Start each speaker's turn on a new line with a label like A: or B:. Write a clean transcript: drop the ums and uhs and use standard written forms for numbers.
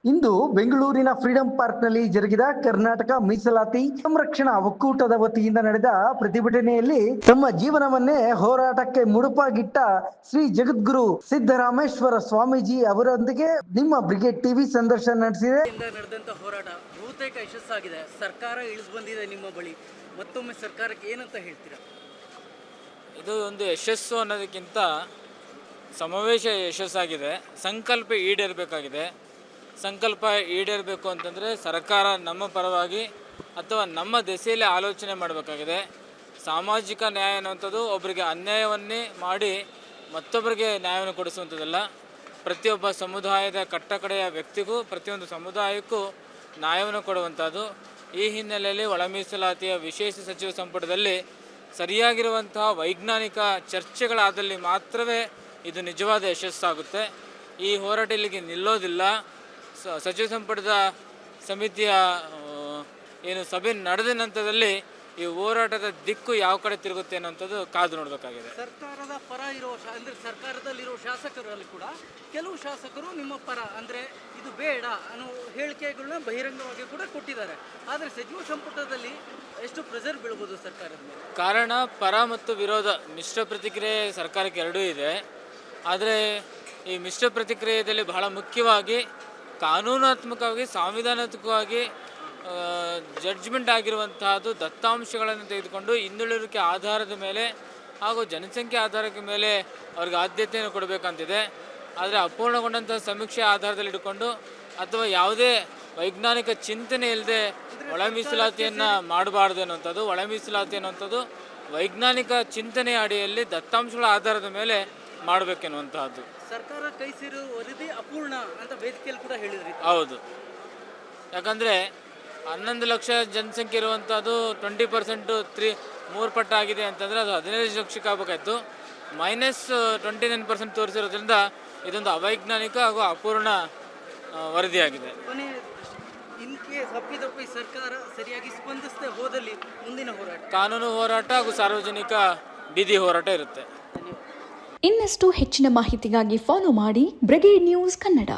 A: ಇಂದು ಬೆಂಗಳೂರಿನ ಫ್ರೀಡಂ ಪಾರ್ಕ್ನಲ್ಲಿ ಜರುಗಿದ ಕರ್ನಾಟಕ ಮೀಸಲಾತಿ ಸಂರಕ್ಷಣಾ ಒಕ್ಕೂಟದ ವತಿಯಿಂದ ನಡೆದ ಪ್ರತಿಭಟನೆಯಲ್ಲಿ ತಮ್ಮ ಜೀವನವನ್ನೇ ಹೋರಾಟಕ್ಕೆ ಮುಡುಪಾಗಿಟ್ಟ ಶ್ರೀ ಜಗದ್ಗುರು ಸಿದ್ದರಾಮೇಶ್ವರ ಸ್ವಾಮೀಜಿ ಅವರೊಂದಿಗೆ ನಿಮ್ಮ ಬ್ರಿಗೇಡ್ ಟಿವಿ ಸಂದರ್ಶನ ನಡೆಸಿದೆ.
B: ನಡೆದಂತ ಹೋರಾಟ ಬಹುತೇಕ ಯಶಸ್ಸಾಗಿದೆ. ಸರ್ಕಾರ ಇಳಿದು ಬಂದಿದೆ ನಿಮ್ಮ ಬಳಿ. ಮತ್ತೊಮ್ಮೆ ಸರ್ಕಾರಕ್ಕೆ ಏನಂತ ಹೇಳ್ತೀರಾ?
C: ಇದು ಒಂದು ಯಶಸ್ಸು ಅನ್ನೋದಕ್ಕಿಂತ ಸಮಾವೇಶ ಯಶಸ್ಸಾಗಿದೆ. ಸಂಕಲ್ಪ ಈಡೇರಬೇಕಾಗಿದೆ. ಸಂಕಲ್ಪ ಈಡೇರಬೇಕು ಅಂತಂದರೆ ಸರ್ಕಾರ ನಮ್ಮ ಪರವಾಗಿ ಅಥವಾ ನಮ್ಮ ದೆಸೆಯಲ್ಲಿ ಆಲೋಚನೆ ಮಾಡಬೇಕಾಗಿದೆ. ಸಾಮಾಜಿಕ ನ್ಯಾಯ ಅನ್ನುವಂಥದ್ದು ಒಬ್ಬರಿಗೆ ಅನ್ಯಾಯವನ್ನೇ ಮಾಡಿ ಮತ್ತೊಬ್ಬರಿಗೆ ನ್ಯಾಯವನ್ನು ಕೊಡಿಸುವಂಥದ್ದಲ್ಲ. ಪ್ರತಿಯೊಬ್ಬ ಸಮುದಾಯದ ಕಟ್ಟಕಡೆಯ ವ್ಯಕ್ತಿಗೂ ಪ್ರತಿಯೊಂದು ಸಮುದಾಯಕ್ಕೂ ನ್ಯಾಯವನ್ನು ಕೊಡುವಂಥದ್ದು. ಈ ಹಿನ್ನೆಲೆಯಲ್ಲಿ ಒಳ ಮೀಸಲಾತಿಯ ವಿಶೇಷ ಸಚಿವ ಸಂಪುಟದಲ್ಲಿ ಸರಿಯಾಗಿರುವಂತಹ ವೈಜ್ಞಾನಿಕ ಚರ್ಚೆಗಳಾದಲ್ಲಿ ಮಾತ್ರವೇ ಇದು ನಿಜವಾದ ಯಶಸ್ಸಾಗುತ್ತೆ. ಈ ಹೋರಾಟ ಇಲ್ಲಿಗೆ ನಿಲ್ಲೋದಿಲ್ಲ. ಸಚಿವ ಸಂಪುಟದ ಸಮಿತಿಯ ಏನು ಸಭೆ ನಡೆದ ನಂತರದಲ್ಲಿ ಈ ಹೋರಾಟದ ದಿಕ್ಕು ಯಾವ ಕಡೆ ತಿರುಗುತ್ತೆ ಅನ್ನೋಂಥದ್ದು ಕಾದು ನೋಡಬೇಕಾಗಿದೆ.
B: ಸರ್ಕಾರದ ಪರ ಇರೋ ಅಂದರೆ ಸರ್ಕಾರದಲ್ಲಿರೋ ಶಾಸಕರಲ್ಲಿ ಕೂಡ ಕೆಲವು ಶಾಸಕರು ನಿಮ್ಮ ಪರ ಅಂದರೆ ಇದು ಬೇಡ ಅನ್ನೋ ಹೇಳಿಕೆಗಳನ್ನ ಬಹಿರಂಗವಾಗಿ ಕೂಡ ಕೊಟ್ಟಿದ್ದಾರೆ. ಆದರೆ ಸಚಿವ ಸಂಪುಟದಲ್ಲಿ ಎಷ್ಟು ಪ್ರೆಷರ್ ಬೀಳ್ಬೋದು ಸರ್ಕಾರದ ಮೇಲೆ?
C: ಕಾರಣ ಪರ ಮತ್ತು ವಿರೋಧ ಮಿಶ್ರ ಪ್ರತಿಕ್ರಿಯೆ ಸರ್ಕಾರಕ್ಕೆ ಎರಡೂ ಇದೆ. ಆದರೆ ಈ ಮಿಶ್ರ ಪ್ರತಿಕ್ರಿಯೆಯಲ್ಲಿ ಬಹಳ ಮುಖ್ಯವಾಗಿ ಕಾನೂನಾತ್ಮಕವಾಗಿ ಸಾಂವಿಧಾನಾತ್ಮಕವಾಗಿ ಜಡ್ಜ್ಮೆಂಟ್ ಆಗಿರುವಂತಹದ್ದು ದತ್ತಾಂಶಗಳನ್ನು ತೆಗೆದುಕೊಂಡು ಹಿಂದುಳಿಕೆ ಆಧಾರದ ಮೇಲೆ ಹಾಗೂ ಜನಸಂಖ್ಯೆ ಆಧಾರದ ಮೇಲೆ ಅವ್ರಿಗೆ ಆದ್ಯತೆಯನ್ನು ಕೊಡಬೇಕಂತಿದೆ. ಆದರೆ ಅಪೂರ್ಣಗೊಂಡಂತಹ ಸಮೀಕ್ಷೆ ಆಧಾರದಲ್ಲಿ ಇಟ್ಟುಕೊಂಡು ಅಥವಾ ಯಾವುದೇ ವೈಜ್ಞಾನಿಕ ಚಿಂತನೆ ಇಲ್ಲದೆ ಒಳ ಮೀಸಲಾತಿಯನ್ನು ಮಾಡಬಾರ್ದು ಅನ್ನುವಂಥದ್ದು. ಒಳ ಮೀಸಲಾತಿ ಅನ್ನುವಂಥದ್ದು ವೈಜ್ಞಾನಿಕ ಚಿಂತನೆಯ ಅಡಿಯಲ್ಲಿ ದತ್ತಾಂಶಗಳ ಆಧಾರದ ಮೇಲೆ ಮಾಡಬೇಕೆನ್ನುವಂತಹದ್ದು.
B: ಸರ್ಕಾರ ಕೈ ಸೇರೋ ವರದಿ ಅಪೂರ್ಣ ಅಂತ ವೇದಿಕೆಯಲ್ಲಿ ಕೂಡ ಹೇಳಿದ್ರಿ.
C: ಹೌದು, ಯಾಕಂದರೆ 11 ಲಕ್ಷ ಜನಸಂಖ್ಯೆ ಇರುವಂಥದ್ದು 20% 3 ಪಟ್ಟಾಗಿದೆ ಅಂತಂದರೆ ಅದು 15 ಲಕ್ಷಕ್ಕೆ ಆಗಬೇಕಾಯ್ತು. -29% ತೋರಿಸಿರೋದ್ರಿಂದ ಇದೊಂದು ಅವೈಜ್ಞಾನಿಕ ಹಾಗೂ ಅಪೂರ್ಣ ವರದಿಯಾಗಿದೆ.
B: ಇನ್ ಕೇಸ್ ತಪ್ಪಿ ಸರ್ಕಾರ ಸರಿಯಾಗಿ ಸ್ಪಂದಿಸದೆ ಹೋದಲ್ಲಿ ಮುಂದಿನ ಹೋರಾಟ
C: ಕಾನೂನು ಹೋರಾಟ ಹಾಗೂ ಸಾರ್ವಜನಿಕ ಬೀದಿ ಹೋರಾಟ ಇರುತ್ತೆ.
D: ಇನ್ನಷ್ಟು ಹೆಚ್ಚಿನ ಮಾಹಿತಿಗಾಗಿ ಫಾಲೋ ಮಾಡಿ ಬ್ರಿಗೇಡ್ ನ್ಯೂಸ್ ಕನ್ನಡ.